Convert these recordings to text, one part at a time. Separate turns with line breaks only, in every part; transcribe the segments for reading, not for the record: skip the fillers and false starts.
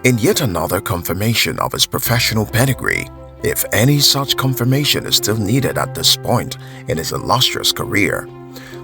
In yet another confirmation of his professional pedigree, if any such confirmation is still needed at this point in his illustrious career,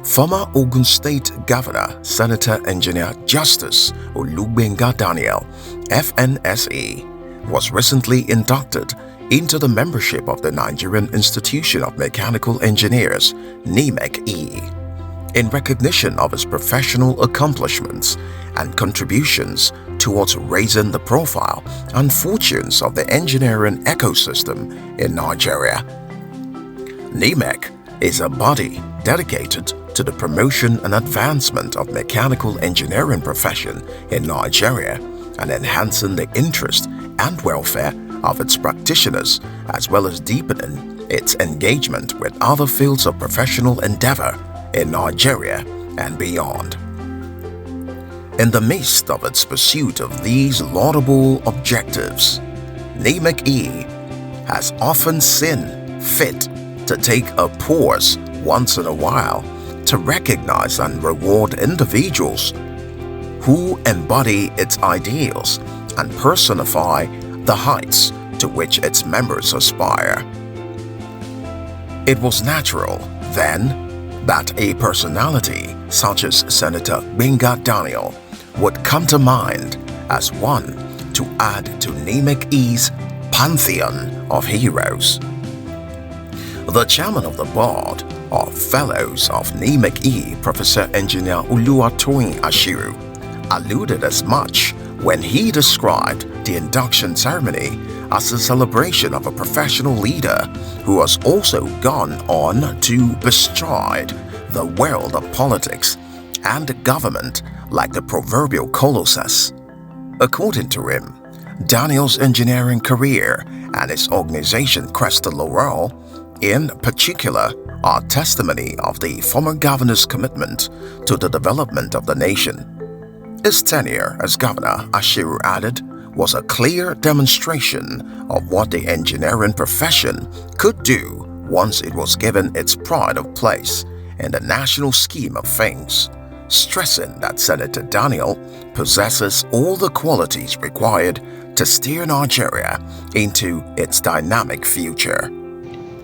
former Ogun State Governor, Senator Engineer Justice Olugbenga Daniel, FNSE, was recently inducted into the membership of the Nigerian Institution of Mechanical Engineers, NImech-E, in recognition of his professional accomplishments and contributions towards raising the profile and fortunes of the engineering ecosystem in Nigeria. NImech is a body dedicated to the promotion and advancement of mechanical engineering profession in Nigeria and enhancing the interest and welfare of its practitioners, as well as deepening its engagement with other fields of professional endeavor in Nigeria and beyond. In the midst of its pursuit of these laudable objectives, NImech-E has often seen fit to take a pause once in a while to recognize and reward individuals who embody its ideals and personify the heights to which its members aspire. It was natural, then, that a personality such as Senator Gbenga Daniel would come to mind as one to add to NImech-E's pantheon of heroes. The chairman of the board of Fellows of NImech-E, Professor Engineer Oluwatoyin Ashiru, alluded as much when he described the induction ceremony as a celebration of a professional leader who has also gone on to bestride the world of politics and government like the proverbial colossus. According to him, Daniel's engineering career and his organization Cresta Laurel, in particular, are testimony of the former governor's commitment to the development of the nation. His tenure as governor, Ashiru added, was a clear demonstration of what the engineering profession could do once it was given its pride of place in the national scheme of things, stressing that Senator Daniel possesses all the qualities required to steer Nigeria into its dynamic future.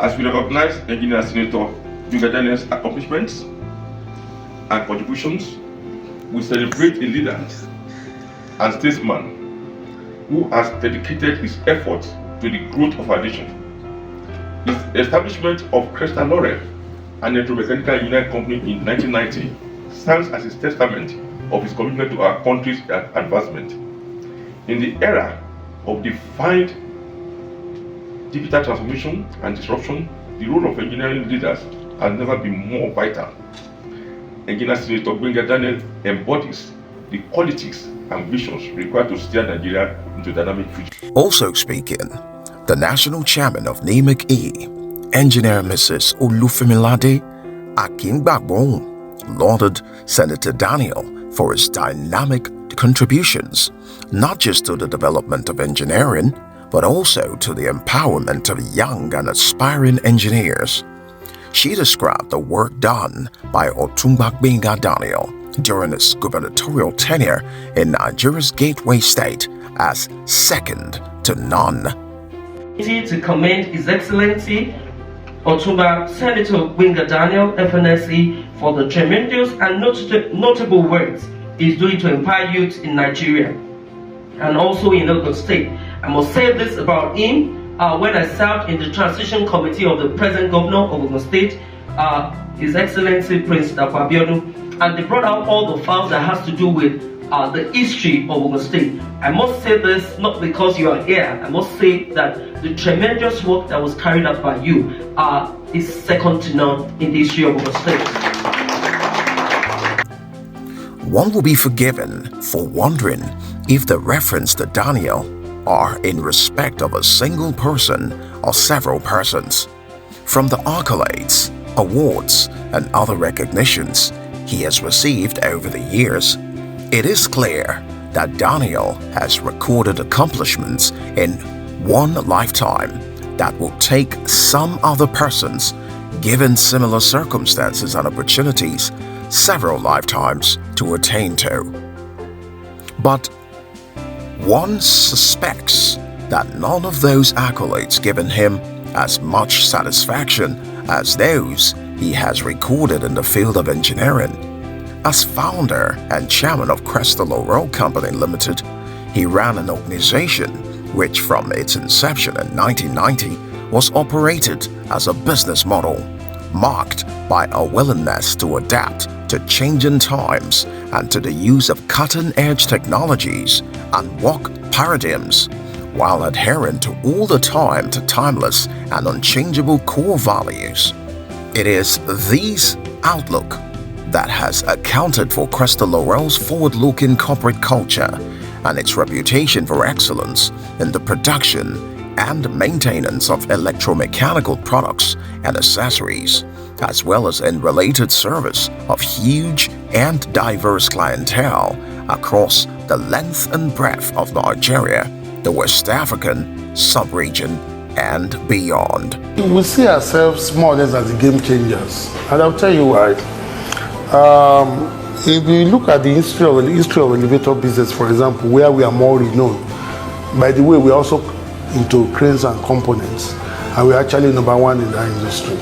As we recognize Engineer Senator Gbenga Daniel's accomplishments and contributions, we celebrate a leader and statesman who has dedicated his efforts to the growth of our nation. His establishment of Cresta Laurel, an electromechanical engineering company in 1990, stands as a testament of his commitment to our country's advancement. In the era of defined digital transformation and disruption, the role of engineering leaders has never been more vital. Engineer Senator Gbenga Daniel embodies the qualities and visions required to steer Nigeria into a dynamic future.
Also speaking, the national chairman of NImech-E, Engineer Mrs. Olufemilade Akingbagbo, lauded Senator Daniel for his dynamic contributions, not just to the development of engineering, but also to the empowerment of young and aspiring engineers. She described the work done by Otumba Gbenga Daniel during his gubernatorial tenure in Nigeria's gateway state as second to none.
To commend His Excellency Otumba Senator Gbenga Daniel, FNSE, for the tremendous and notable work he's doing to empower youth in Nigeria and also in Ogun State. I must say this about him. When I served in the transition committee of the present governor of Ogun State, His Excellency Prince Abiodun, and they brought out all the files that has to do with the history of Ogun State. I must say this not because you are here. I must say that the tremendous work that was carried out by you is second to none in the history of Ogun State.
One will be forgiven for wondering if the reference to Daniel are in respect of a single person or several persons. From the accolades, awards, and other recognitions he has received over the years, it is clear that Daniel has recorded accomplishments in one lifetime that will take some other persons, given similar circumstances and opportunities, several lifetimes to attain to. But one suspects that none of those accolades given him as much satisfaction as those he has recorded in the field of engineering. As founder and chairman of Crystal Laurel Company Limited, he ran an organization which from its inception in 1990 was operated as a business model, marked by a willingness to adapt to changing times and to the use of cutting-edge technologies and work paradigms, while adhering to all the time to timeless and unchangeable core values. It is this outlook that has accounted for Crystal Laurel's forward-looking corporate culture and its reputation for excellence in the production and maintenance of electromechanical products and accessories, as well as in related service of huge and diverse clientele across the length and breadth of Nigeria, the West African sub-region, and beyond.
We see ourselves more or less as the game changers, and I'll tell you why. If you look at the history of elevator business, for example, where we are more renowned, by the way, we're also into cranes and components, and we're actually number one in that industry.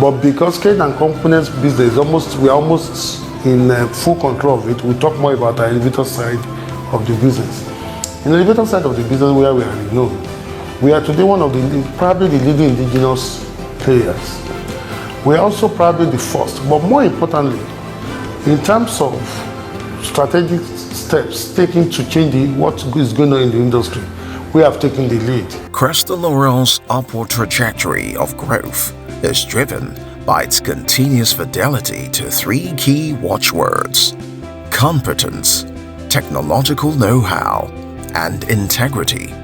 But because crane and components business, we're almost in full control of it, we talk more about our elevator side of the business. In the elevator side of the business where we are renowned, we are today one of probably the leading indigenous players. We are also probably the first, but more importantly, in terms of strategic steps taken to change what is going on in the industry, we have taken the lead.
Crystal Laurel's upward trajectory of growth is driven by its continuous fidelity to three key watchwords: competence, technological know-how, and integrity,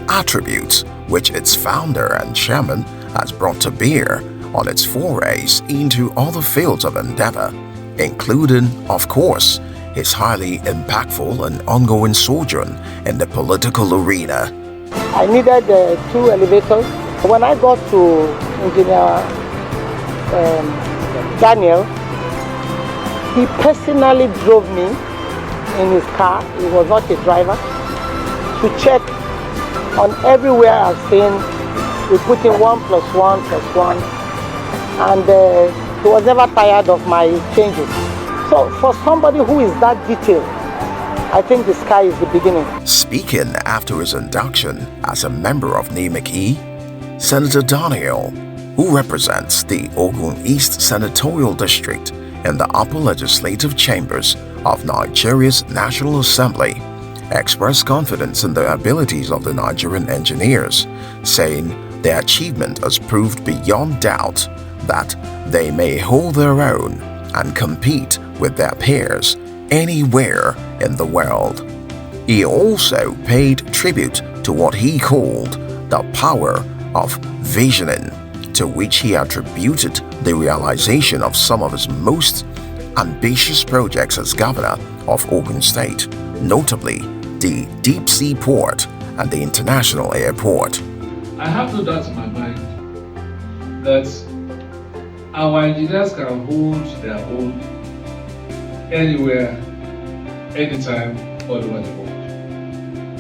attributes which its founder and chairman has brought to bear on its forays into other fields of endeavor, including, of course, his highly impactful and ongoing sojourn in the political arena.
I needed 2 elevators. When I got to Engineer Daniel, he personally drove me in his car, he was not a driver, to check on everywhere I've seen. We put in 1 + 1 + 1, and he was never tired of my changes. So for somebody who is that detailed, I think the sky is the beginning.
Speaking after his induction as a member of NImech-E, Senator Daniel, who represents the Ogun East Senatorial District in the upper legislative chambers of Nigeria's National Assembly, expressed confidence in the abilities of the Nigerian engineers, saying their achievement has proved beyond doubt that they may hold their own and compete with their peers anywhere in the world. He also paid tribute to what he called the power of visioning, to which he attributed the realization of some of his most ambitious projects as governor of Ogun State, notably the deep sea port and the international airport.
I have no doubt in my mind that our engineers can hold their own anywhere, anytime, all over the world.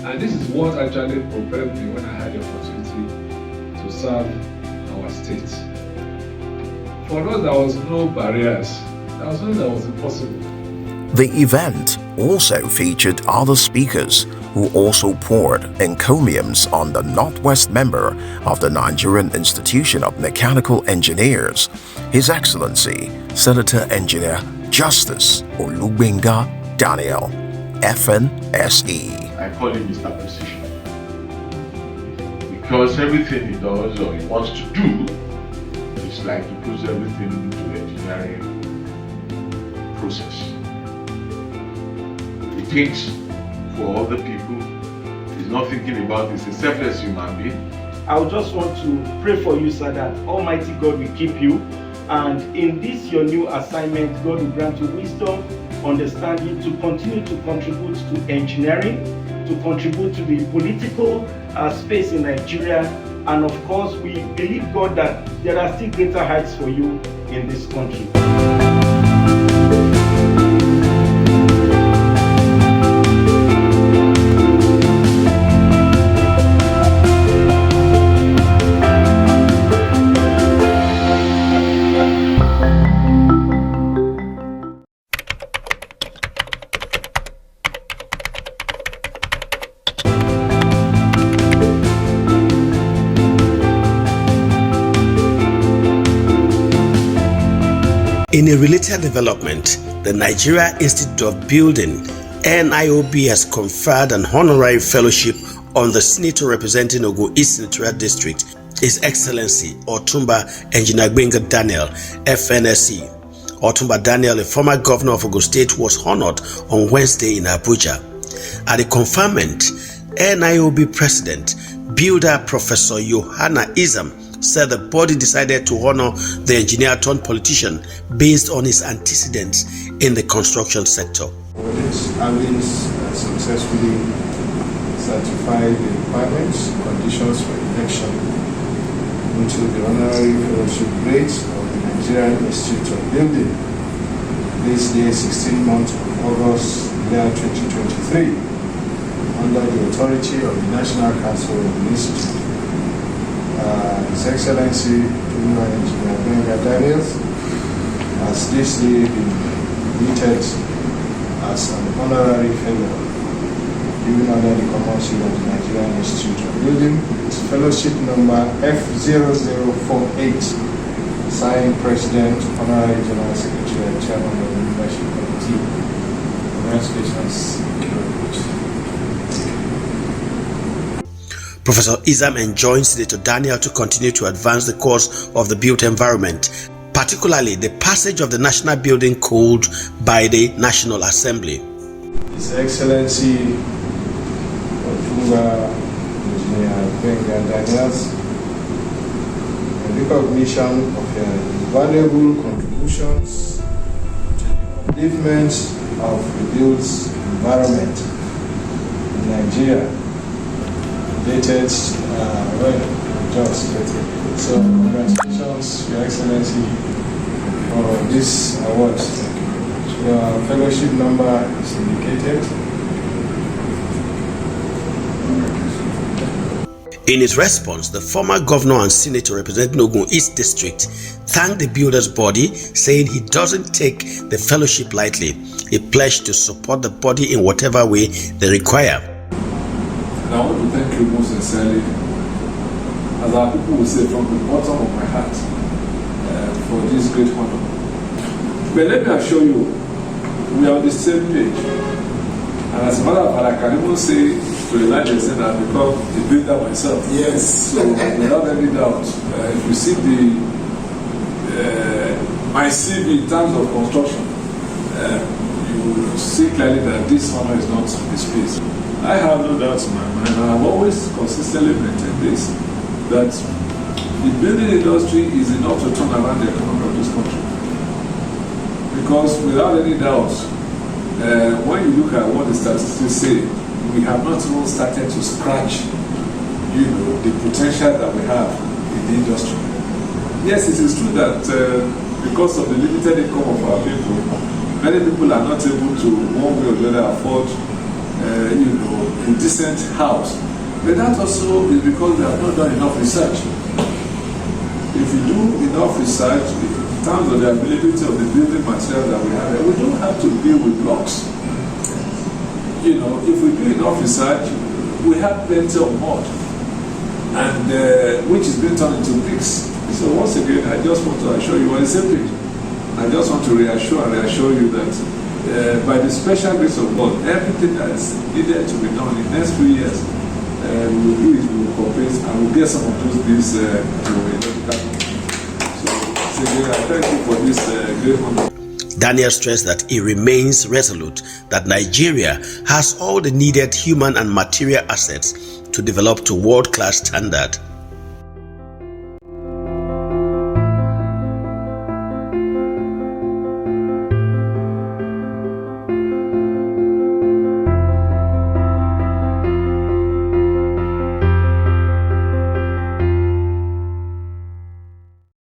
And this is what actually propelled me when I had the opportunity to serve our state. For us, there was no barriers. There was nothing that was impossible.
The event also featured other speakers who also poured encomiums on the Northwest member of the Nigerian Institution of Mechanical Engineers, His Excellency Senator Engineer Justice Olugbenga Daniel, FNSE.
I call him Mr. Precision. Because everything he does or he wants to do, it's like he puts everything into the engineering process. He thinks for other people. He's not thinking about this. He's a selfless human being.
I would just want to pray for you, sir, that Almighty God will keep you. And in this, your new assignment, God will grant you wisdom, understanding to continue to contribute to engineering, to contribute to the political space in Nigeria. And of course, we believe, God, that there are still greater heights for you in this country.
In a related development, the Nigeria Institute of Building, NIOB, has conferred an honorary fellowship on the senator representing Ogun East Senatorial District, His Excellency Otumba Engineer Gbenga Daniel, FNSE. Otumba Daniel, a former governor of Ogun State, was honored on Wednesday in Abuja. At the conferment, NIOB President, Builder Professor Yohana Izam, said the body decided to honor the engineer turned politician based on his antecedents in the construction sector.
Having successfully certified the requirements, conditions for election into the honorary fellowship grades of the Nigerian Institute of Building, this day 16 months of August year 2023, under the authority of the National Council of the Institute. His Excellency Engineer Gbenga Daniel has this day been admitted as an honorary fellow given under the common seal of the Nigerian Institute of Building. Its fellowship number F0048, signed President, Honorary General Secretary and Chairman of the Membership Committee. Congratulations.
Professor Izam enjoins Senator Daniel to continue to advance the cause of the built environment, particularly the passage of the National Building Code by the National Assembly.
His Excellency Otumba Engineer Gbenga Daniel, in recognition of your valuable contributions to the upliftment of the built environment in Nigeria, dated so congratulations, Your Excellency, for this award. Your fellowship number is indicated.
In his response, the former governor and senator representing Ogun East District thanked the builders body, saying he doesn't take the fellowship lightly. He pledged to support the body in whatever way they require.
And I want to thank you most sincerely, as our people will say, from the bottom of my heart, for this great honor. But let me assure you, we are on the same page. And as a matter of fact, I can even say to a large extent I've become a builder myself. Yes. So without any doubt, if you see my CV in terms of construction, you will see clearly that this honor is not misplaced. I have no doubts in my mind, and I've always consistently maintained this, that the building industry is enough to turn around the economy of this country. Because without any doubt, when you look at what the statistics say, we have not even started to scratch, the potential that we have in the industry. Yes, it is true that because of the limited income of our people, many people are not able to, one way or the other, afford a decent house. But that also is because we have not done enough research. If we do enough research in terms of the availability of the building material that we have, we don't have to deal with blocks. If we do enough research, we have plenty of mud, and which is being turned into bricks. So once again, I just want to assure you on the same page. I just want to reassure you that by the special grace of God, everything that is needed to be done in the next 3 years, we will do it, we will cooperate, and we'll get some of those things to a So I thank you for this great honor.
Daniel stressed that he remains resolute that Nigeria has all the needed human and material assets to develop to world-class standard.